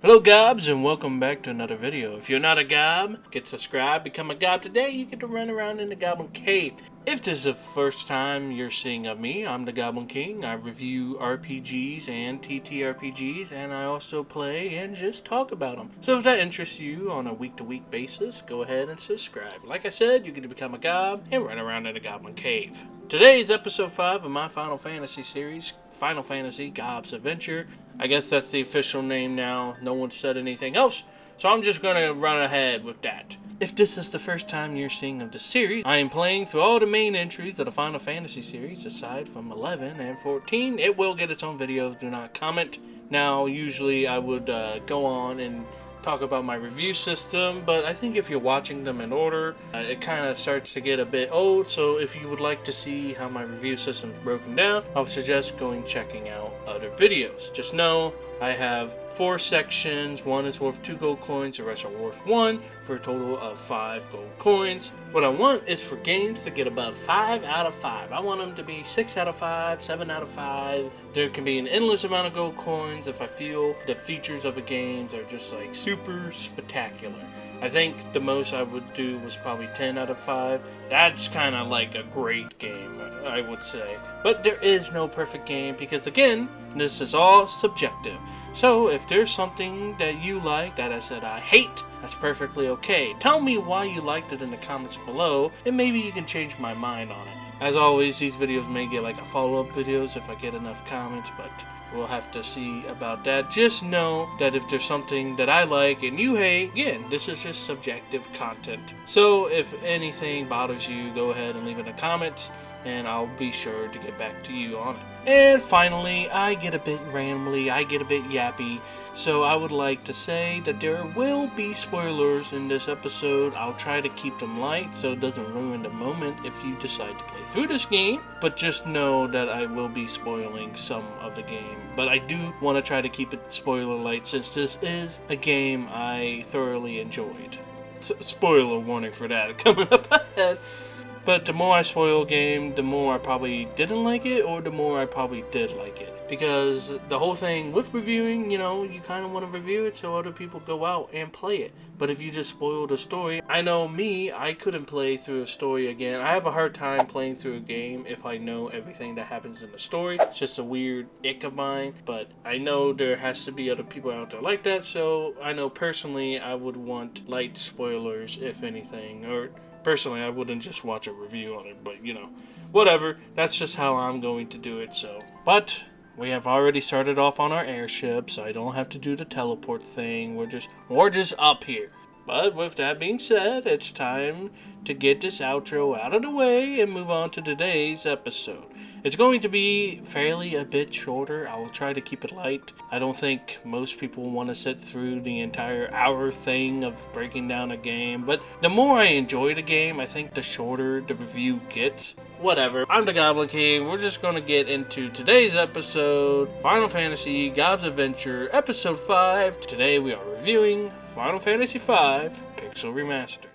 Hello gobs and welcome back to another video. If you're not a gob, get subscribed, become a gob today. You get to run around in the Goblin Cave. If this is the first time you're seeing of me, I'm the Goblin King. I review RPGs and TTRPGs, and I also play and just talk about them. So if that interests you on a week-to-week basis, go ahead and subscribe. Like I said, you get to become a gob and run around in the Goblin Cave. Today is episode 5 of my Final Fantasy series, Final Fantasy Gobs Adventure. I guess that's the official name now. No one said anything else, so I'm just going to run ahead with that. If this is the first time you're seeing of the series, I am playing through all the main entries of the Final Fantasy series, aside from 11 and 14. It will get its own videos, do not comment. Now, usually I would go on and talk about my review system, but I think if you're watching them in order, it kind of starts to get a bit old. So if you would like to see how my review system is broken down, I would suggest checking out other videos. Just know I have 4 sections. One is worth 2 gold coins, the rest are worth 1, for a total of 5 gold coins. What I want is for games to get above 5 out of 5. I want them to be 6 out of 5, 7 out of 5. There can be an endless amount of gold coins if I feel the features of the games are just like super spectacular. I think the most I would do was probably 10 out of 5. That's kind of like a great game, I would say. But there is no perfect game because, again, this is all subjective. So if there's something that you like that I said I hate, that's perfectly okay. Tell me why you liked it in the comments below, and maybe you can change my mind on it. As always, these videos may get like a follow-up videos if I get enough comments, but we'll have to see about that. Just know that if there's something that I like and you hate, again, this is just subjective content. So if anything bothers you, go ahead and leave it in the comments, and I'll be sure to get back to you on it. And finally, I get a bit rambly, I get a bit yappy, so I would like to say that there will be spoilers in this episode. I'll try to keep them light so it doesn't ruin the moment if you decide to play through this game, but just know that I will be spoiling some of the game. But I do want to try to keep it spoiler light since this is a game I thoroughly enjoyed. Spoiler warning for that coming up ahead. But the more I spoil a game, the more I probably didn't like it, or the more I probably did like it. Because the whole thing with reviewing, you kind of want to review it so other people go out and play it. But if you just spoil the story, I know me, I couldn't play through a story again. I have a hard time playing through a game if I know everything that happens in the story. It's just a weird ick of mine, but I know there has to be other people out there like that, so I know personally I would want light spoilers, if anything, or personally, I wouldn't just watch a review on it, but whatever. That's just how I'm going to do it, so. But we have already started off on our airship, so I don't have to do the teleport thing. We're just up here. But with that being said, it's time to get this outro out of the way and move on to today's episode. It's going to be fairly a bit shorter. I will try to keep it light. I don't think most people want to sit through the entire hour thing of breaking down a game, but the more I enjoy the game, I think the shorter the review gets. Whatever. I'm the Goblin King. We're just going to get into today's episode, Final Fantasy Gobs Adventure, Episode 5. Today we are reviewing Final Fantasy V Pixel Remaster.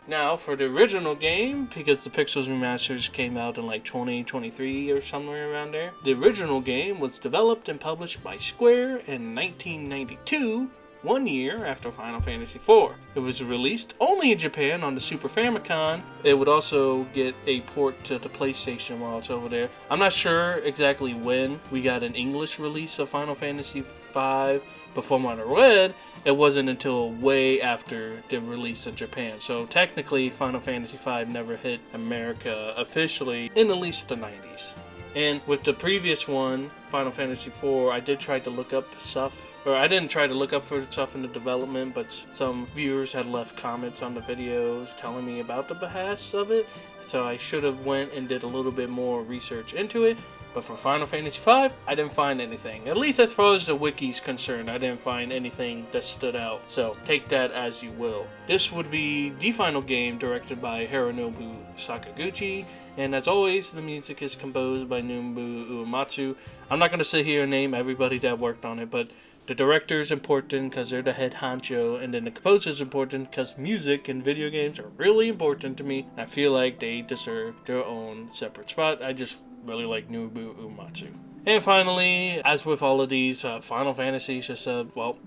Now, for the original game, because the Pixels Remasters came out in like 2023 or somewhere around there, the original game was developed and published by Square in 1992, 1 year after Final Fantasy IV. It was released only in Japan on the Super Famicom. It would also get a port to the PlayStation while it's over there. I'm not sure exactly when we got an English release of Final Fantasy V, but from what I read, it wasn't until way after the release in Japan. So technically, Final Fantasy V never hit America officially in at least the 90s. And with the previous one, Final Fantasy IV, I did try to look up stuff. Or I didn't try to look up for stuff in the development, but some viewers had left comments on the videos telling me about the behests of it. So I should have went and did a little bit more research into it. But for Final Fantasy V, I didn't find anything. At least as far as the wiki's concerned, I didn't find anything that stood out. So take that as you will. This would be the final game directed by Hironobu Sakaguchi. And as always, the music is composed by Nobuo Uematsu. I'm not going to sit here and name everybody that worked on it, but The director is important because they're the head honcho, and then the composer is important because music and video games are really important to me. I feel like they deserve their own separate spot. I just really like Nobuo Uematsu. And finally, as with all of these, Final Fantasy is just a,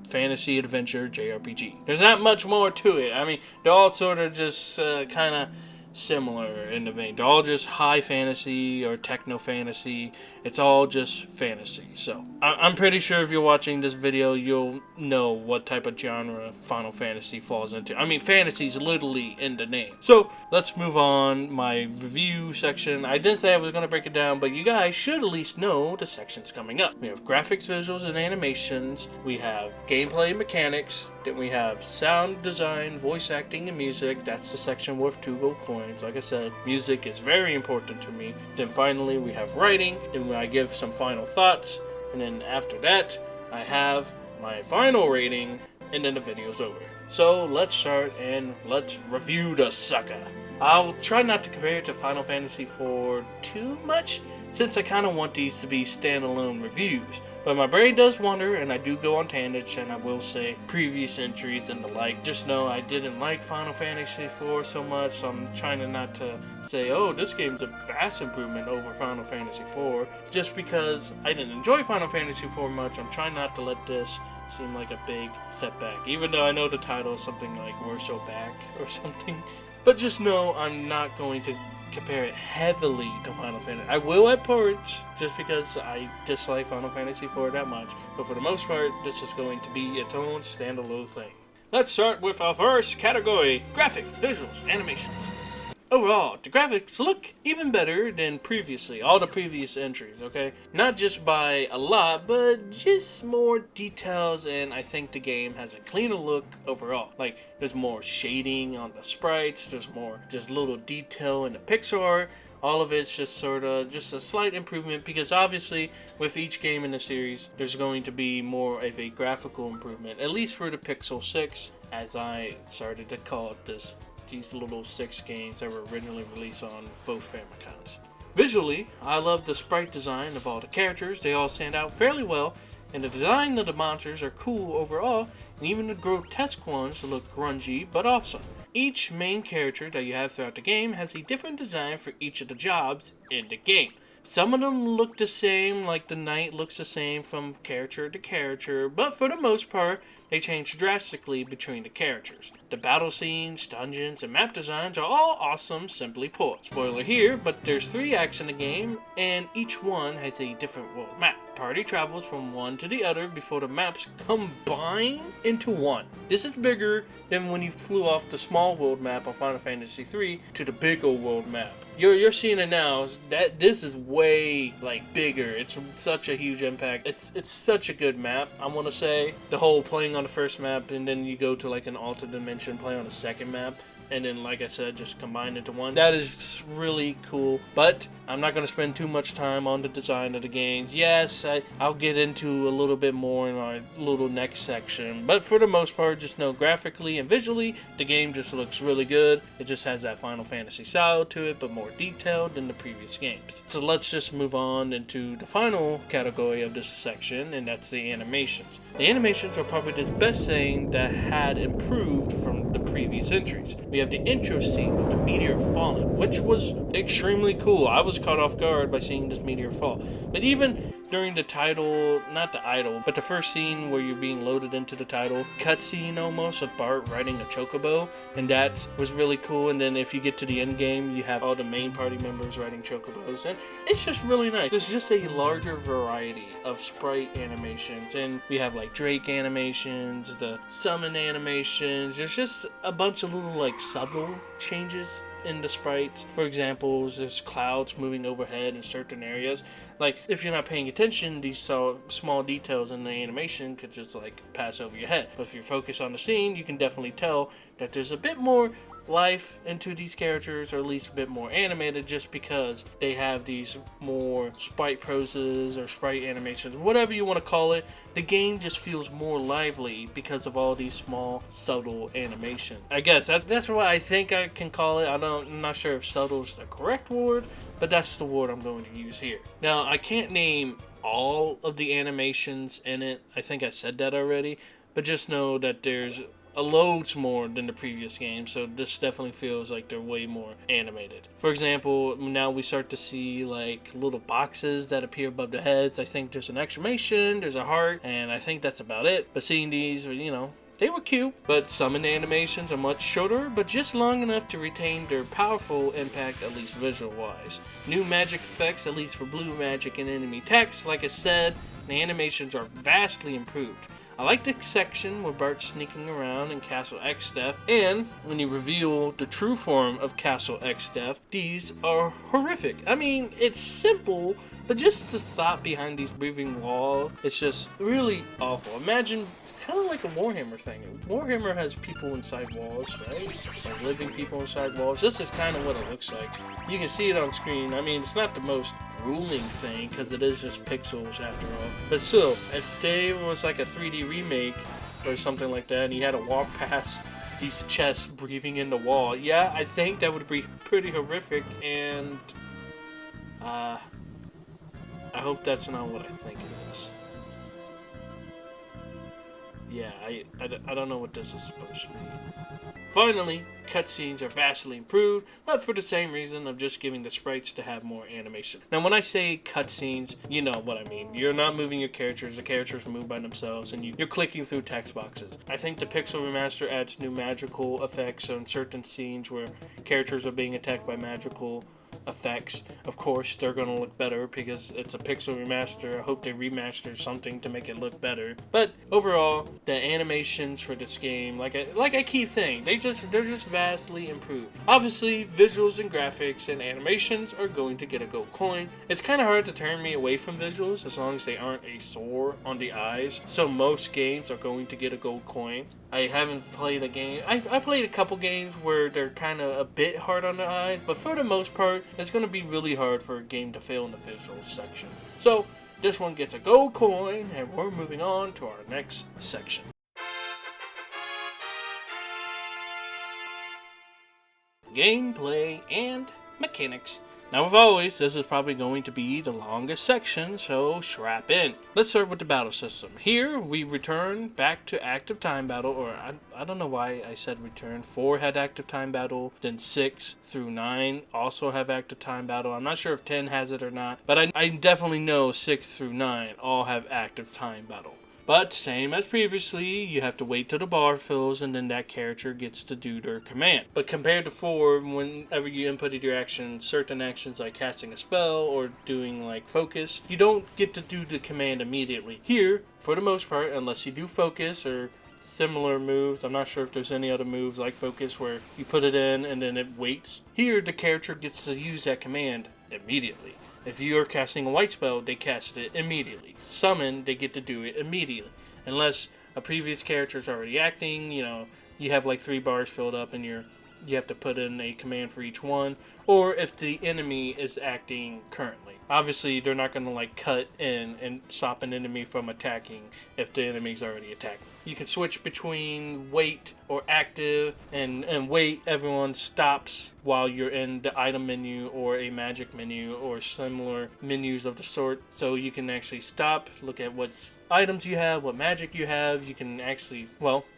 fantasy adventure JRPG. There's not much more to it. I mean, they're all sort of just kind of similar in the vein. They're all just high fantasy or techno fantasy. It's all just fantasy. So I'm pretty sure if you're watching this video, you'll know what type of genre Final Fantasy falls into. I mean, fantasy is literally in the name. So let's move on. My review section. I didn't say I was going to break it down, but you guys should at least know the sections coming up. We have graphics, visuals, and animations. We have gameplay mechanics. Then we have sound design, voice acting, and music. That's the section worth 2 gold coins. Like I said, music is very important to me. Then finally, we have writing. Then I give some final thoughts. And then after that, I have my final rating. And then the video's over. So let's start and let's review the sucker. I'll try not to compare it to Final Fantasy IV too much, since I kind of want these to be standalone reviews. But my brain does wander, and I do go on tangents, and I will say previous entries and the like. Just know I didn't like Final Fantasy IV so much, so I'm trying not to say, oh, this game's a vast improvement over Final Fantasy IV. Just because I didn't enjoy Final Fantasy IV much, I'm trying not to let this seem like a big step back. Even though I know the title is something like We're So Back or something. But just know I'm not going to compare it heavily to Final Fantasy. I will at parts, just because I dislike Final Fantasy IV that much. But for the most part, this is going to be its own standalone thing. Let's start with our first category: graphics, visuals, animations. Overall, the graphics look even better than previously, all the previous entries, okay? Not just by a lot, but just more details, and I think the game has a cleaner look overall. Like, there's more shading on the sprites, there's more just little detail in the pixel art. All of it's just sort of just a slight improvement, because obviously with each game in the series, there's going to be more of a graphical improvement, at least for the Pixel 6, as I started to call it these little 6 games that were originally released on both Famicons. Visually, I love the sprite design of all the characters. They all stand out fairly well, and the design of the monsters are cool overall, and even the grotesque ones look grungy but awesome. Each main character that you have throughout the game has a different design for each of the jobs in the game. Some of them look the same, like the knight looks the same from character to character, but for the most part, they change drastically between the characters. The battle scenes, dungeons, and map designs are all awesome, simply put. Spoiler here, but there's 3 acts in the game, and each one has a different world map. Party travels from one to the other before the maps combine into one. This is bigger than when you flew off the small world map on Final Fantasy III to the big old world map. You're seeing it now. That this is way bigger. It's such a huge impact. It's such a good map. I want to say the whole playing on the first map, and then you go to an alternate dimension, play on the second map, and then, like I said, just combine into one. That is really cool, but I'm not going to spend too much time on the design of the games. Yes, I'll get into a little bit more in our little next section, but for the most part, just know graphically and visually, the game just looks really good. It just has that Final Fantasy style to it, but more detailed than the previous games. So let's just move on into the final category of this section, and that's the animations. The animations are probably the best thing that had improved from the previous entries. We have the intro scene with the meteor falling, which was extremely cool. I was caught off guard by seeing this meteor fall. But even during the title, not the idol, but the first scene where you're being loaded into the title, cutscene almost of Bart riding a chocobo, and that was really cool. And then if you get to the end game, you have all the main party members riding chocobos, and it's just really nice. There's just a larger variety of sprite animations, and we have Drake animations, the summon animations. There's just a bunch of little subtle changes in the sprites. For example, there's clouds moving overhead in certain areas. If you're not paying attention, these small details in the animation could just pass over your head. But if you focus on the scene, you can definitely tell that there's a bit more life into these characters, or at least a bit more animated, just because they have these more sprite poses or sprite animations, whatever you want to call it. The game just feels more lively because of all these small, subtle animations. I guess that's what I think I can call it. I'm not sure if subtle is the correct word, but that's the word I'm going to use here. Now, I can't name all of the animations in it. I think I said that already, but just know that there's a loads more than the previous game, so this definitely feels like they're way more animated. For example, now we start to see like little boxes that appear above the heads. I think there's an exclamation, there's a heart, and I think that's about it. But seeing these, they were cute, but some of the animations are much shorter, but just long enough to retain their powerful impact, at least visual-wise. New magic effects, at least for blue magic and enemy text. Like I said, the animations are vastly improved. I like the section where Bart's sneaking around in Castle X-Death, and when you reveal the true form of Castle X-Death, these are horrific. I mean, it's simple, but just the thought behind these breathing walls, it's just really awful. Imagine, kind of like a Warhammer thing. Warhammer has people inside walls, right? Like living people inside walls. This is kind of what it looks like. You can see it on screen. I mean, it's not the most ruling thing because it is just pixels after all. But still, if there was like a 3D remake or something like that and you had to walk past these chests breathing in the wall, yeah, I think that would be pretty horrific, and I hope that's not what I think it is. Yeah, I don't know what this is supposed to be. Finally, cutscenes are vastly improved, but for the same reason of just giving the sprites to have more animation. Now, when I say cutscenes, you know what I mean. You're not moving your characters, the characters move by themselves, and you're clicking through text boxes. I think the Pixel Remaster adds new magical effects on certain scenes where characters are being attacked by magical effects. Of course, they're going to look better because it's a Pixel Remaster. I hope they remaster something to make it look better. But overall, the animations for this game, like I keep saying, they're just vastly improved. Obviously, visuals and graphics and animations are going to get a gold coin. It's kind of hard to turn me away from visuals as long as they aren't a sore on the eyes. So most games are going to get a gold coin. I haven't played a game. I played a couple games where they're kind of a bit hard on the eyes, but for the most part, it's going to be really hard for a game to fail in the visuals section. So, this one gets a gold coin, and we're moving on to our next section. Gameplay and mechanics. Now, as always, this is probably going to be the longest section, so strap in. Let's start with the battle system. Here, we return back to active time battle, or I don't know why I said return. 4 had active time battle, then 6 through 9 also have active time battle. I'm not sure if 10 has it or not, but I definitely know 6 through 9 all have active time battle. But same as previously, you have to wait till the bar fills and then that character gets to do their command. But compared to 4, whenever you inputted your actions, certain actions like casting a spell or doing like focus, you don't get to do the command immediately. Here, for the most part, unless you do focus or similar moves, I'm not sure if there's any other moves like focus where you put it in and then it waits. Here, the character gets to use that command immediately. If you are casting a white spell, they cast it immediately. Summon, they get to do it immediately. Unless a previous character is already acting, you have like 3 bars filled up and you have to put in a command for each one. Or if the enemy is acting currently. Obviously, they're not going to like cut in and stop an enemy from attacking if the enemy's already attacking. You can switch between wait or active, and wait, everyone stops while you're in the item menu or a magic menu or similar menus of the sort. So you can actually stop, look at what items you have, what magic you have. You can actually,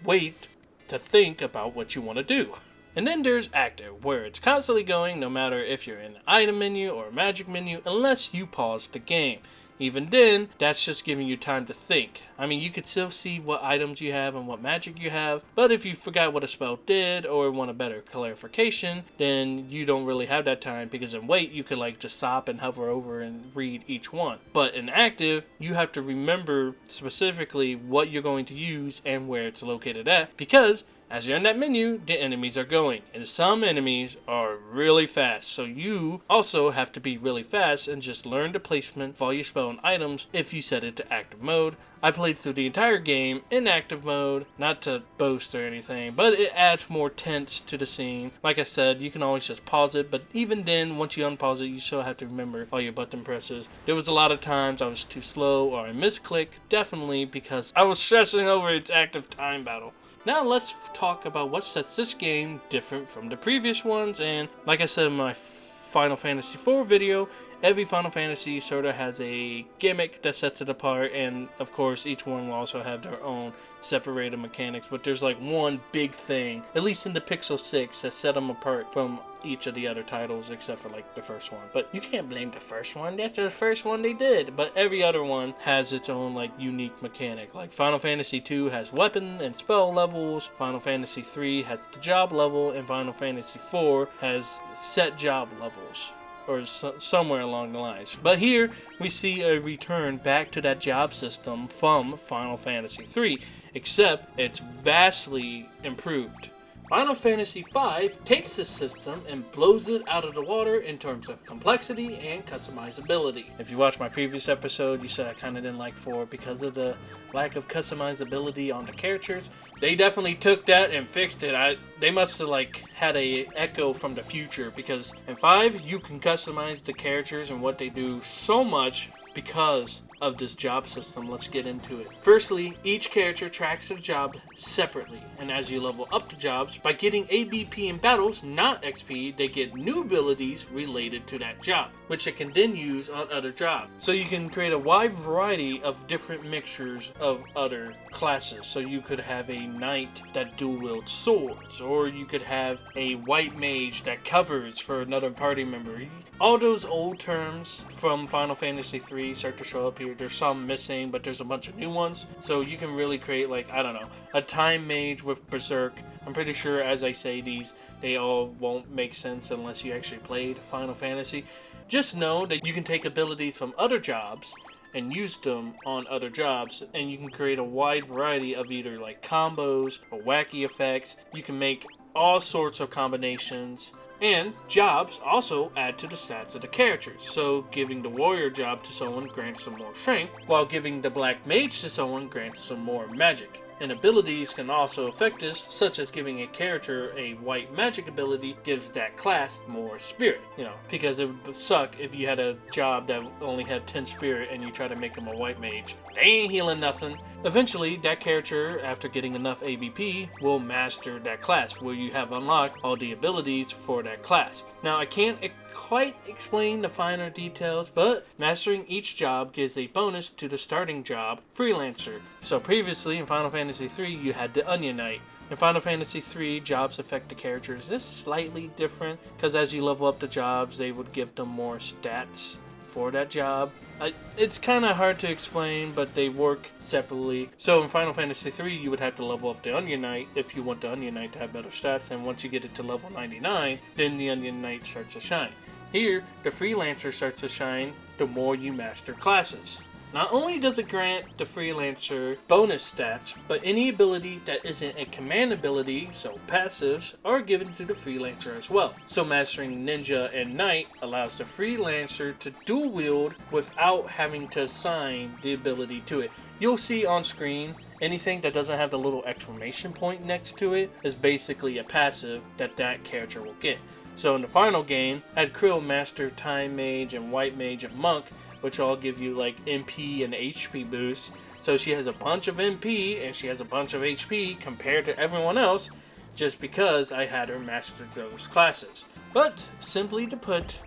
wait to think about what you want to do. And then there's active, where it's constantly going no matter if you're in the item menu or magic menu, unless you pause the game. Even then, that's just giving you time to think. I mean, you could still see what items you have and what magic you have, but if you forgot what a spell did or want a better clarification, then you don't really have that time, because in wait, you could like just stop and hover over and read each one. But in active, you have to remember specifically what you're going to use and where it's located at, because as you're in that menu, the enemies are going, and some enemies are really fast, so you also have to be really fast and just learn the placement of all your spell and items if you set it to active mode. I played through the entire game in active mode, not to boast or anything, but it adds more tense to the scene. Like I said, you can always just pause it, but even then, once you unpause it, you still have to remember all your button presses. There was a lot of times I was too slow or I misclicked, definitely because I was stressing over its active time battle. Now let's talk about what sets this game different from the previous ones, and like I said in my Final Fantasy IV video, every Final Fantasy sort of has a gimmick that sets it apart, and of course each one will also have their own separated mechanics, but there's like one big thing, at least in the Pixel 6, that set them apart from each of the other titles except for like the first one. But you can't blame the first one, that's the first one they did. But every other one has its own like unique mechanic. Like Final Fantasy 2 has weapon and spell levels, Final Fantasy 3 has the job level, and Final Fantasy 4 has set job levels, or somewhere along the lines. But here we see a return back to that job system from Final Fantasy 3, except it's vastly improved. Final Fantasy V takes this system and blows it out of the water in terms of complexity and customizability. If you watched my previous episode, you said I kind of didn't like 4 because of the lack of customizability on the characters. They definitely took that and fixed it. They must have like had a echo from the future, because in 5 you can customize the characters and what they do so much because of this job system. Let's get into it. Firstly, each character tracks their job separately, and as you level up the jobs, by getting ABP in battles, not XP, they get new abilities related to that job, which they can then use on other jobs. So you can create a wide variety of different mixtures of other classes. So you could have a knight that dual wields swords, or you could have a white mage that covers for another party member. All those old terms from Final Fantasy 3 start to show up here. There's some missing, but there's a bunch of new ones. So you can really create, like, I don't know, a time mage with berserk. I'm pretty sure as I say these, they all won't make sense unless you actually played Final Fantasy. Just know that you can take abilities from other jobs and use them on other jobs, and you can create a wide variety of either like combos or wacky effects. You can make all sorts of combinations. And jobs also add to the stats of the characters, so giving the warrior job to someone grants some more strength, while giving the black mage to someone grants some more magic. And abilities can also affect this, such as giving a character a white magic ability gives that class more spirit. Because it would suck if you had a job that only had 10 spirit and you try to make them a white mage. They ain't healing nothing. Eventually, that character, after getting enough ABP, will master that class, where you have unlocked all the abilities for that class. Now, I can't quite explain the finer details, but mastering each job gives a bonus to the starting job, Freelancer. So previously, in Final Fantasy 3, you had the Onion Knight. In Final Fantasy 3, jobs affect the characters. This is slightly different, because as you level up the jobs, they would give them more stats for that job. It's kind of hard to explain, but they work separately. So in Final Fantasy 3, you would have to level up the Onion Knight if you want the Onion Knight to have better stats, and once you get it to level 99, then the Onion Knight starts to shine. Here, the Freelancer starts to shine the more you master classes. Not only does it grant the Freelancer bonus stats, but any ability that isn't a command ability, so passives, are given to the Freelancer as well. So mastering Ninja and Knight allows the Freelancer to dual wield without having to assign the ability to it. You'll see on screen, anything that doesn't have the little exclamation point next to it is basically a passive that character will get. So in the final game, I had Krill master Time Mage and White Mage and Monk, which all give you like MP and HP boosts. So she has a bunch of MP and she has a bunch of HP compared to everyone else, just because I had her master those classes. But simply to put,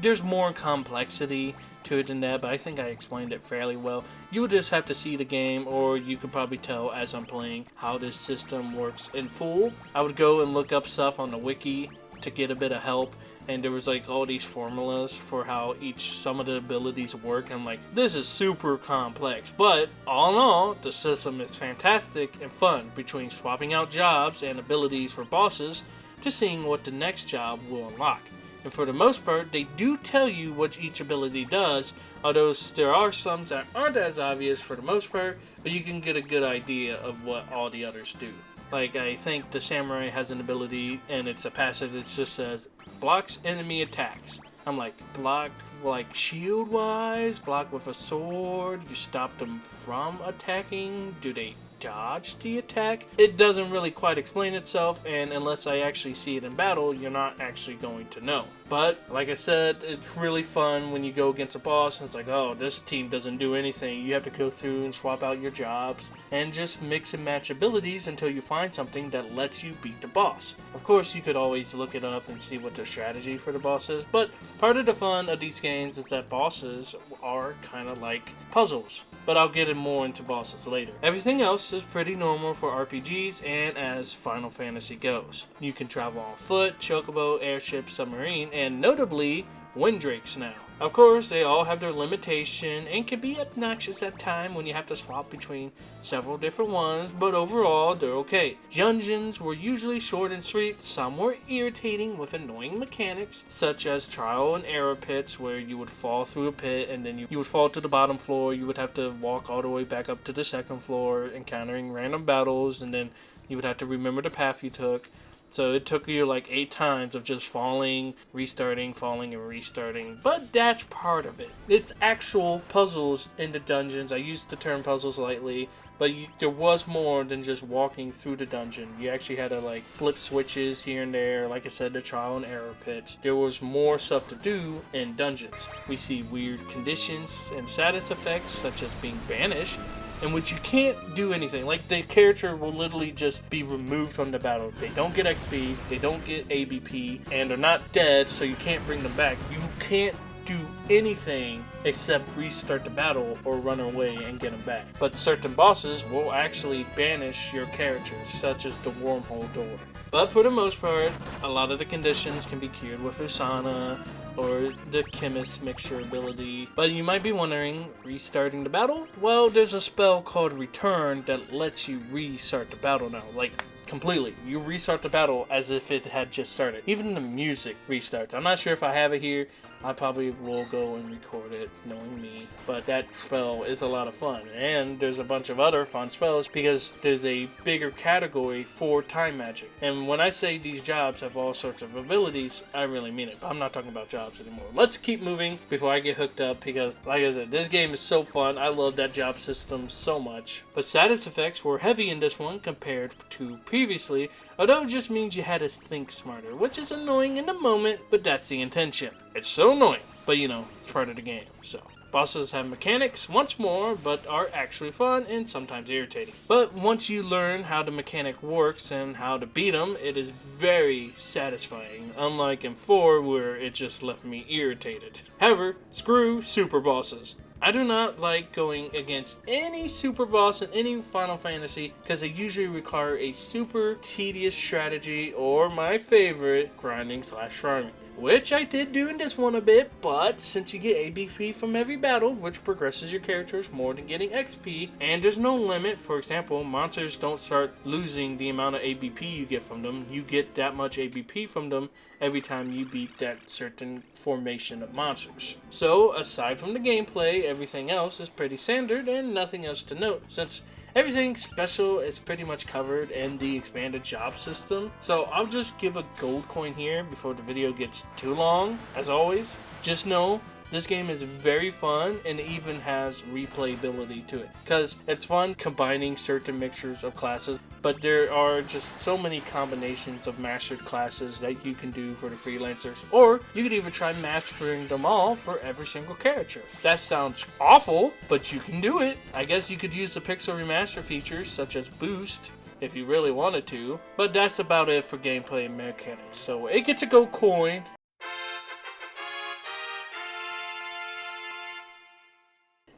there's more complexity to it than that, but I think I explained it fairly well. You would just have to see the game, or you could probably tell as I'm playing how this system works in full. I would go and look up stuff on the wiki to get a bit of help, and there was like all these formulas for how some of the abilities work. I'm like, this is super complex, but all in all, the system is fantastic and fun, between swapping out jobs and abilities for bosses to seeing what the next job will unlock. And for the most part, they do tell you what each ability does, although there are some that aren't as obvious for the most part, but you can get a good idea of what all the others do. Like, I think the Samurai has an ability, and it's a passive that just says, blocks enemy attacks. I'm like, block like shield-wise? Block with a sword? You stop them from attacking? Do they dodge the attack. It doesn't really quite explain itself, and unless I actually see it in battle, you're not actually going to know. But like I said, it's really fun when you go against a boss and it's like, oh, this team doesn't do anything. You have to go through and swap out your jobs and just mix and match abilities until you find something that lets you beat the boss. Of course, you could always look it up and see what the strategy for the boss is, but part of the fun of these games is that bosses are kind of like puzzles. But I'll get more into bosses later. Everything else is pretty normal for RPGs and as Final Fantasy goes. You can travel on foot, chocobo, airship, submarine, and notably, windrakes now. Of course, they all have their limitation and can be obnoxious at times when you have to swap between several different ones, but overall, they're okay. Dungeons were usually short and sweet. Some were irritating with annoying mechanics, such as trial and error pits, where you would fall through a pit and then you would fall to the bottom floor. You would have to walk all the way back up to the second floor, encountering random battles, and then you would have to remember the path you took. So it took you like 8 times of just falling, restarting, falling, and restarting. But that's part of it. It's actual puzzles in the dungeons. I use the term puzzles lightly, but there was more than just walking through the dungeon. You actually had to like flip switches here and there. Like I said, the trial and error pits. There was more stuff to do in dungeons. We see weird conditions and status effects, such as being banished, in which you can't do anything. Like, the character will literally just be removed from the battle. They don't get XP, they don't get ABP, and they're not dead, so you can't bring them back. You can't do anything except restart the battle or run away and get them back. But certain bosses will actually banish your characters, such as the wormhole door. But for the most part, a lot of the conditions can be cured with Usana or the chemist mixture ability. But you might be wondering, restarting the battle? Well, there's a spell called Return that lets you restart the battle now. Like, completely. You restart the battle as if it had just started. Even the music restarts. I'm not sure if I have it here. I probably will go and record it, knowing me. But that spell is a lot of fun. And there's a bunch of other fun spells because there's a bigger category for time magic. And when I say these jobs have all sorts of abilities, I really mean it. I'm not talking about jobs anymore. Let's keep moving before I get hooked up because, like I said, this game is so fun. I love that job system so much. But status effects were heavy in this one compared to previously, although it just means you had to think smarter, which is annoying in the moment, but that's the intention. It's so annoying, but you know, it's part of the game, so. Bosses have mechanics once more, but are actually fun and sometimes irritating. But once you learn how the mechanic works and how to beat them, it is very satisfying, unlike in 4 where it just left me irritated. However, screw super bosses. I do not like going against any super boss in any Final Fantasy because they usually require a super tedious strategy or my favorite, grinding/farming. Which I did do in this one a bit, but since you get ABP from every battle, which progresses your characters more than getting XP, and there's no limit. For example, monsters don't start losing the amount of ABP you get from them. You get that much ABP from them every time you beat that certain formation of monsters. So, aside from the gameplay, everything else is pretty standard and nothing else to note, since everything special is pretty much covered in the expanded job system. So I'll just give a gold coin here before the video gets too long. As always, just know this game is very fun and even has replayability to it. Because it's fun combining certain mixtures of classes, but there are just so many combinations of mastered classes that you can do for the freelancers. Or you could even try mastering them all for every single character. That sounds awful, but you can do it. I guess you could use the pixel remaster features such as Boost if you really wanted to. But that's about it for gameplay and mechanics. So it gets a gold coin.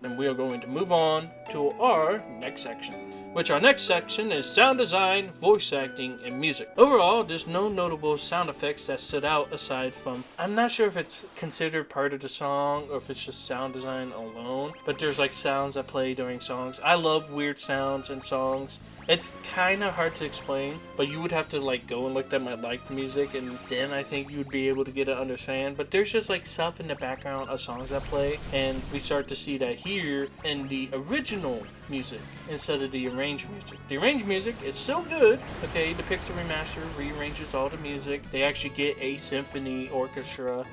And we are going to move on to our next section, which our next section is sound design, voice acting, and music. Overall, there's no notable sound effects that stood out aside from, I'm not sure if it's considered part of the song or if it's just sound design alone, but there's like sounds that play during songs. I love weird sounds in songs, It's kind of hard to explain, but you would have to like go and look at my liked music, and then I think you would be able to get to understand. But there's just like stuff in the background of songs that play, and we start to see that here in the original music instead of the arranged music. The arranged music is so good. Okay, the Pixel Remaster rearranges all the music. They actually get a symphony orchestra.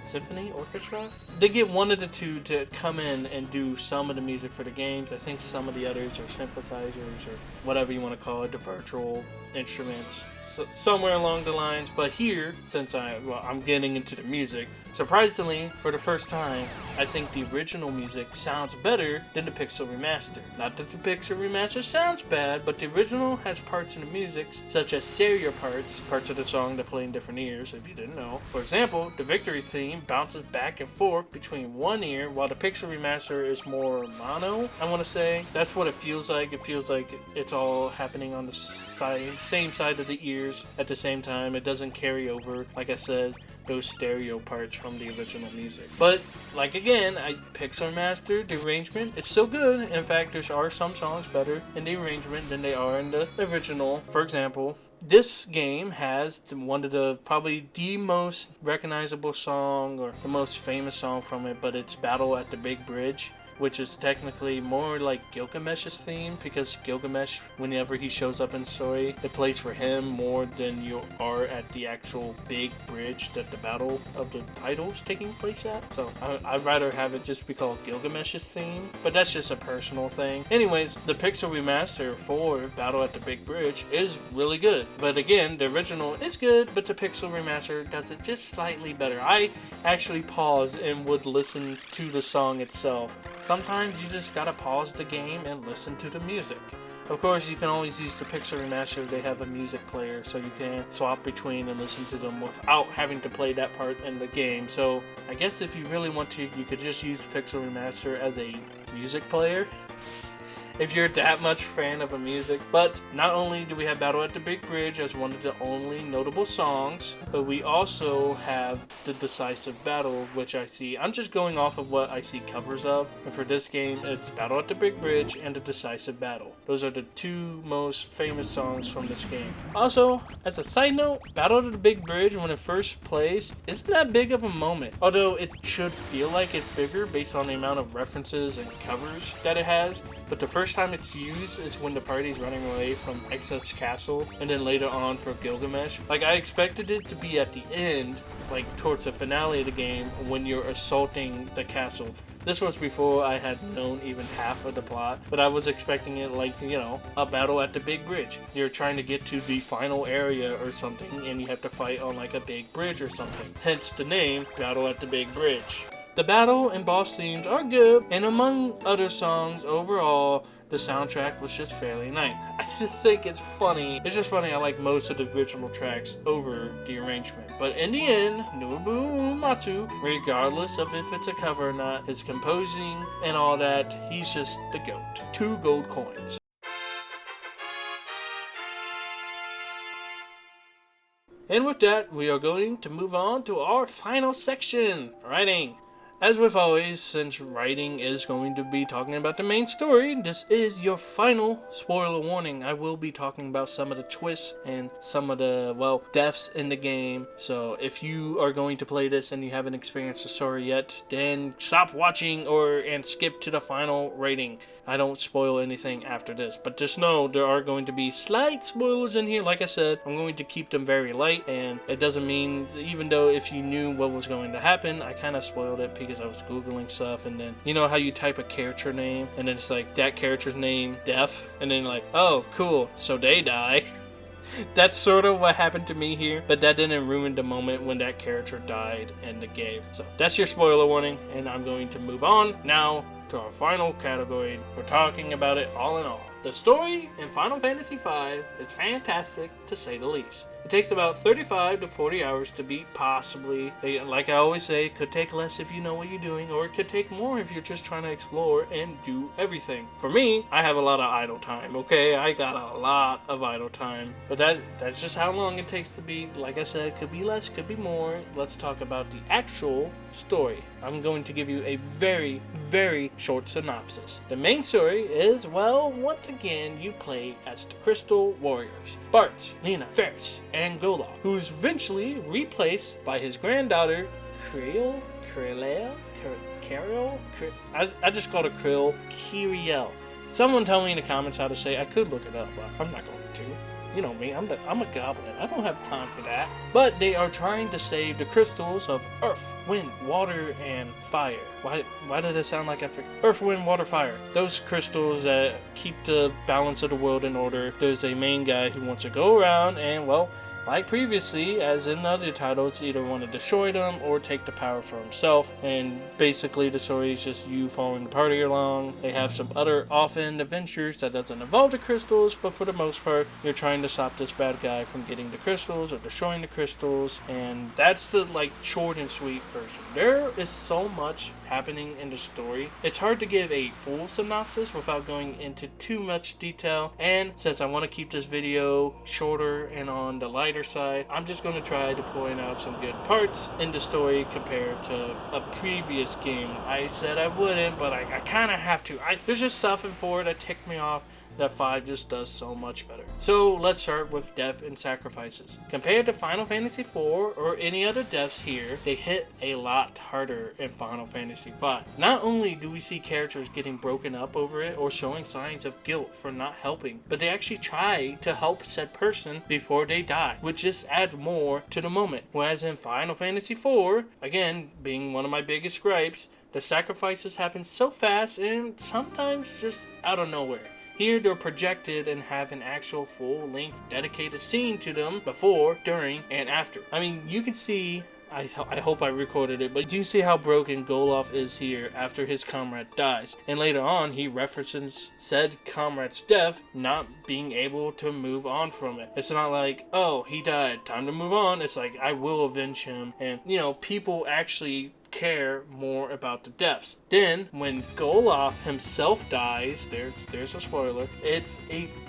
They get one of the two to come in and do some of the music for the games. I think some of the others are synthesizers or whatever you want to call it, the virtual instruments. So, somewhere along the lines. But here, since I'm getting into the music, surprisingly, for the first time, I think the original music sounds better than the Pixel Remaster. Not that the Pixel Remaster sounds bad, but the original has parts in the music, such as stereo parts of the song that play in different ears, if you didn't know. For example, the victory theme bounces back and forth between one ear, while the Pixel Remaster is more mono, I want to say. That's what it feels like. It feels like it's all happening on the same side of the ears at the same time. It doesn't carry over, like I said, those stereo parts from the original music. But like again, Pixel Remaster, the arrangement, it's still good. In fact, there are some songs better in the arrangement than they are in the original. For example, this game has one of the probably the most recognizable song or the most famous song from it, but it's Battle at the Big Bridge, which is technically more like Gilgamesh's theme, because Gilgamesh, whenever he shows up in the story, it plays for him more than you are at the actual big bridge that the battle of the title is taking place at. So I'd rather have it just be called Gilgamesh's theme, but that's just a personal thing. Anyways, the Pixel Remaster for Battle at the Big Bridge is really good. But again, the original is good, but the Pixel Remaster does it just slightly better. I actually pause and would listen to the song itself. Sometimes you just gotta pause the game and listen to the music. Of course, you can always use the Pixel Remaster. They have a music player, so you can swap between and listen to them without having to play that part in the game. So I guess if you really want to, you could just use Pixel Remaster as a music player, if you're that much fan of a music. But not only do we have Battle at the Big Bridge as one of the only notable songs, but we also have the Decisive Battle, which I'm just going off of what I see covers of, and for this game it's Battle at the Big Bridge and the Decisive Battle. Those are the two most famous songs from this game. Also, as a side note, Battle at the Big Bridge, when it first plays, isn't that big of a moment, although it should feel like it's bigger based on the amount of references and covers that it has. But the first time it's used is when the party's running away from Exet's castle, and then later on for Gilgamesh. Like, I expected it to be at the end, like towards the finale of the game, when you're assaulting the castle. This was before I had known even half of the plot, but I was expecting it like, a battle at the big bridge. You're trying to get to the final area or something, and you have to fight on like a big bridge or something. Hence the name, Battle at the Big Bridge. The battle and boss themes are good, and among other songs, overall, the soundtrack was just fairly nice. I just think it's funny. It's just funny I like most of the original tracks over the arrangement. But in the end, Nobuo Uematsu, regardless of if it's a cover or not, his composing and all that, he's just the GOAT. 2 gold coins. And with that, we are going to move on to our final section, writing. As with always, since writing is going to be talking about the main story, this is your final spoiler warning. I will be talking about some of the twists and some of the, deaths in the game. So if you are going to play this and you haven't experienced the story yet, then stop watching and skip to the final rating. I don't spoil anything after this, but just know there are going to be slight spoilers in here. Like I said, I'm going to keep them very light, and it doesn't mean, even though if you knew what was going to happen, I kind of spoiled it because I was Googling stuff, and then, you know how you type a character name, and then it's like, that character's name, Death, and then like, oh, cool, so they die. That's sort of what happened to me here, but that didn't ruin the moment when that character died in the game. So that's your spoiler warning, and I'm going to move on now to our final category. We're talking about it all in all. The story in Final Fantasy V is fantastic, to say the least. It takes about 35 to 40 hours to beat, possibly. Like I always say, it could take less if you know what you're doing, or it could take more if you're just trying to explore and do everything. For me, I have a lot of idle time, okay? I got a lot of idle time. But that's just how long it takes to beat. Like I said, could be less, could be more. Let's talk about the actual story. I'm going to give you a very, very short synopsis. The main story is, well, once again, you play as the Crystal Warriors. Bart, Lena, Ferris, and Golov, who's eventually replaced by his granddaughter, Kriel? I just called her Kiriel. Someone tell me in the comments how to say it. I could look it up, but I'm not going to. You know me, I'm a goblin. I don't have time for that. But they are trying to save the crystals of Earth, Wind, Water, and Fire. Why did it sound like I forget? Earth, Wind, Water, Fire. Those crystals that keep the balance of the world in order. There's a main guy who wants to go around and, well, like previously, as in the other titles, either want to destroy them or take the power for himself. And basically the story is just you following the party along. They have some other off-end adventures that doesn't involve the crystals, but for the most part, you're trying to stop this bad guy from getting the crystals or destroying the crystals. And that's the short and sweet version. There is so much happening in the story. It's hard to give a full synopsis without going into too much detail. And since I want to keep this video shorter and on the lighter side, I'm just going to try to point out some good parts in the story compared to a previous game. I said I wouldn't, but I kind of have to. There's just stuff in 4 that ticked me off that 5 just does so much better. So let's start with death and sacrifices. Compared to Final Fantasy IV or any other deaths here, they hit a lot harder in Final Fantasy V. Not only do we see characters getting broken up over it or showing signs of guilt for not helping, but they actually try to help said person before they die, which just adds more to the moment. Whereas in Final Fantasy IV, again, being one of my biggest gripes, the sacrifices happen so fast and sometimes just out of nowhere. Here they're projected and have an actual full-length dedicated scene to them before, during, and after. I mean, you can see, I hope I recorded it, but you see how broken Golov is here after his comrade dies. And later on, he references said comrade's death, not being able to move on from it. It's not like, oh, he died, time to move on. It's like, I will avenge him. And, people actually care more about the deaths. Then when Golov himself dies, there's a spoiler, it's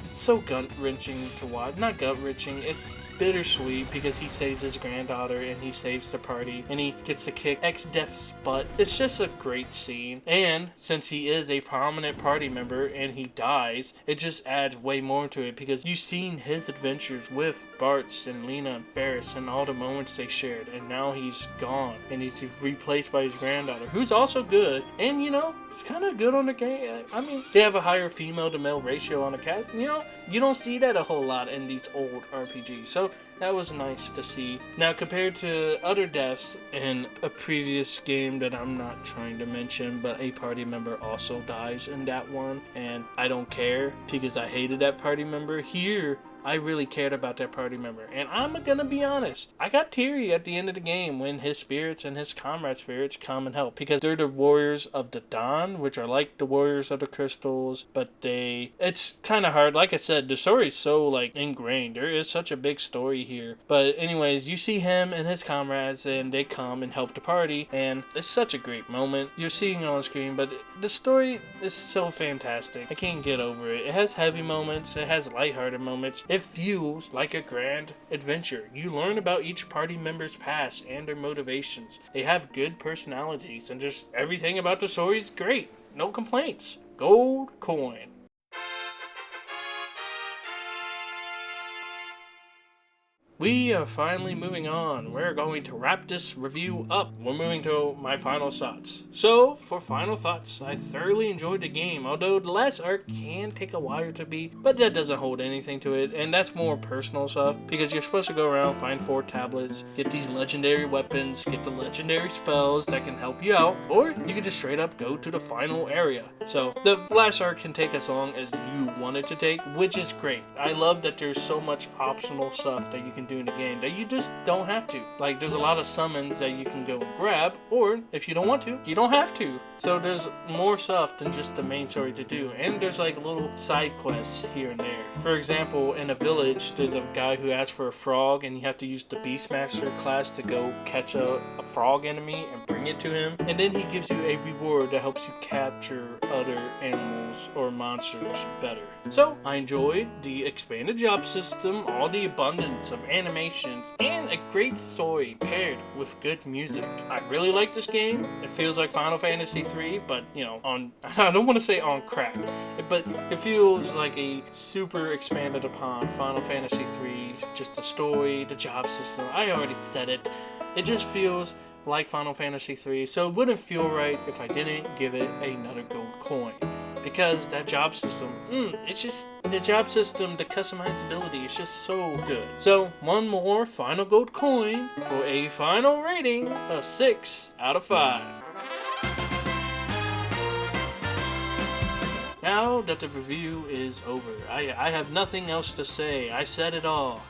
so gut-wrenching to watch. Not gut-wrenching, it's bittersweet because he saves his granddaughter and he saves the party and he gets to kick ex-death's butt. It's just a great scene, and since he is a prominent party member and he dies, it just adds way more to it because you've seen his adventures with Bart and Lena and Ferris and all the moments they shared, and now he's gone and he's replaced by his granddaughter, who's also good, and it's kind of good on the game. I mean, they have a higher female to male ratio on the cast. You don't see that a whole lot in these old RPGs, so that was nice to see. Now, compared to other deaths in a previous game that I'm not trying to mention, but a party member also dies in that one, and I don't care because I hated that party member. Here, I really cared about that party member, and I'm gonna be honest, I got teary at the end of the game when his spirits and his comrade spirits come and help, because they're the warriors of the dawn, which are like the warriors of the crystals, but it's kind of hard. Like I said, the story is so ingrained. There is such a big story here, but anyways, you see him and his comrades and they come and help the party, and it's such a great moment. You're seeing it on screen, but the story is so fantastic. I can't get over it. It has heavy moments, it has lighthearted moments. It feels like a grand adventure. You learn about each party member's past and their motivations. They have good personalities, and just everything about the story is great. No complaints. Gold coin. We are finally moving on. We're going to wrap this review up. We're moving to my final thoughts. So, for final thoughts, I thoroughly enjoyed the game, although the last arc can take a while to beat, but that doesn't hold anything to it, and that's more personal stuff, because you're supposed to go around, find 4 tablets, get these legendary weapons, get the legendary spells that can help you out, or you can just straight up go to the final area. So, the last arc can take as long as you want it to take, which is great. I love that there's so much optional stuff that you can do in the game that you just don't have to. Like, there's a lot of summons that you can go and grab, or if you don't want to, you don't have to. So there's more stuff than just the main story to do, and there's like little side quests here and there. For example, in a village, there's a guy who asks for a frog, and you have to use the Beastmaster class to go catch a frog enemy and bring it to him, and then he gives you a reward that helps you capture other animals or monsters better. So I enjoyed the expanded job system, all the abundance of animations, and a great story paired with good music. I really like this game. It feels like Final Fantasy III, but you know, I don't want to say on crack, but it feels like a super expanded upon Final Fantasy III. Just the story, the job system. I already said it. It just feels like Final Fantasy III, so it wouldn't feel right if I didn't give it another gold coin. Because that job system, it's just, the job system, the customizability is just so good. So, one more final gold coin for a final rating of 6 out of 5. Now that the review is over, I have nothing else to say. I said it all.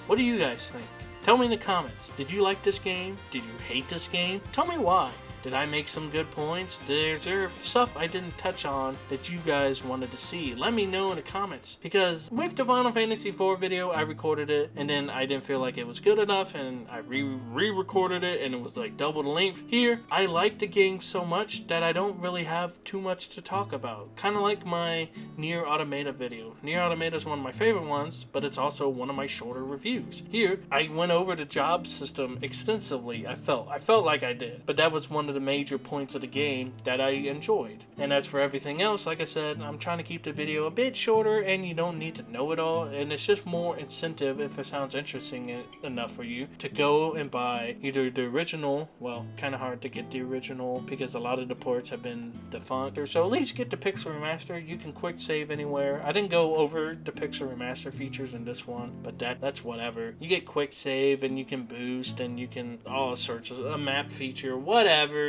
What do you guys think? Tell me in the comments. Did you like this game? Did you hate this game? Tell me why. Did I make some good points? Is there stuff I didn't touch on that you guys wanted to see? Let me know in the comments. Because with the Final Fantasy IV video, I recorded it, and then I didn't feel like it was good enough, and I re-recorded it, and it was like double the length. Here, I like the game so much that I don't really have too much to talk about. Kind of like my Nier Automata video. Nier Automata is one of my favorite ones, but it's also one of my shorter reviews. Here, I went over the job system extensively. I felt like I did, but that was one of the major points of the game that I enjoyed. And as for everything else, like I said, I'm trying to keep the video a bit shorter, and you don't need to know it all, and it's just more incentive if it sounds interesting enough for you to go and buy either the original, well, kind of hard to get the original because a lot of the ports have been defunct, so at least get the Pixel Remaster. You can quick save anywhere. I didn't go over the Pixel Remaster features in this one, but that's whatever. You get quick save, and you can boost, and you can all sorts of a map feature, whatever.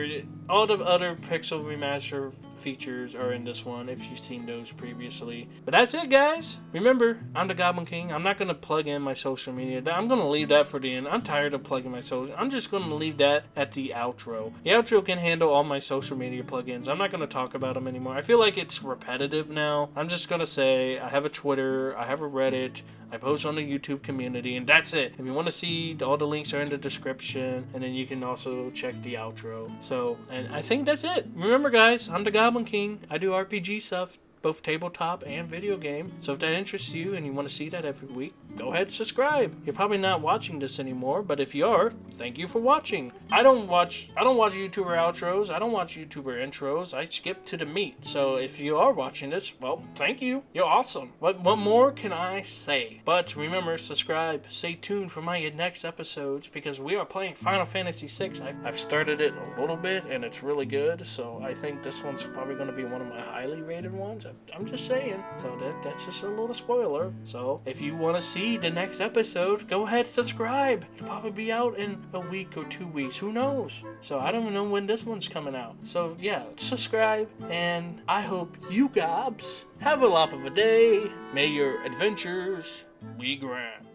All the other Pixel Remaster features are in this one if you've seen those previously. But that's it, guys. Remember, I'm the Goblin King. I'm not going to plug in my social media. I'm going to leave that for the end. I'm tired of plugging my social. I'm just going to leave that at the outro. The outro can handle all my social media plugins. I'm not going to talk about them anymore. I feel like it's repetitive now. I'm just going to say I have a Twitter, I have a Reddit, I post on the YouTube community, and that's it. If you want to see, all the links are in the description, and then you can also check the outro. So, and I think that's it. Remember, guys, I'm the Goblin King. I do RPG stuff, both tabletop and video game. So if that interests you and you want to see that every week, go ahead and subscribe. You're probably not watching this anymore, but if you are, thank you for watching. I don't watch YouTuber outros. I don't watch YouTuber intros. I skip to the meat. So if you are watching this, well, thank you. You're awesome. What more can I say? But remember, subscribe. Stay tuned for my next episodes because we are playing Final Fantasy VI. I've started it a little bit and it's really good. So I think this one's probably going to be one of my highly rated ones. I'm just saying. So that's just a little spoiler. So if you want to see the next episode, go ahead, subscribe. It'll probably be out in a week or 2 weeks. Who knows? So I don't even know when this one's coming out. So yeah, subscribe. And I hope you gobs have a lop of a day. May your adventures be grand.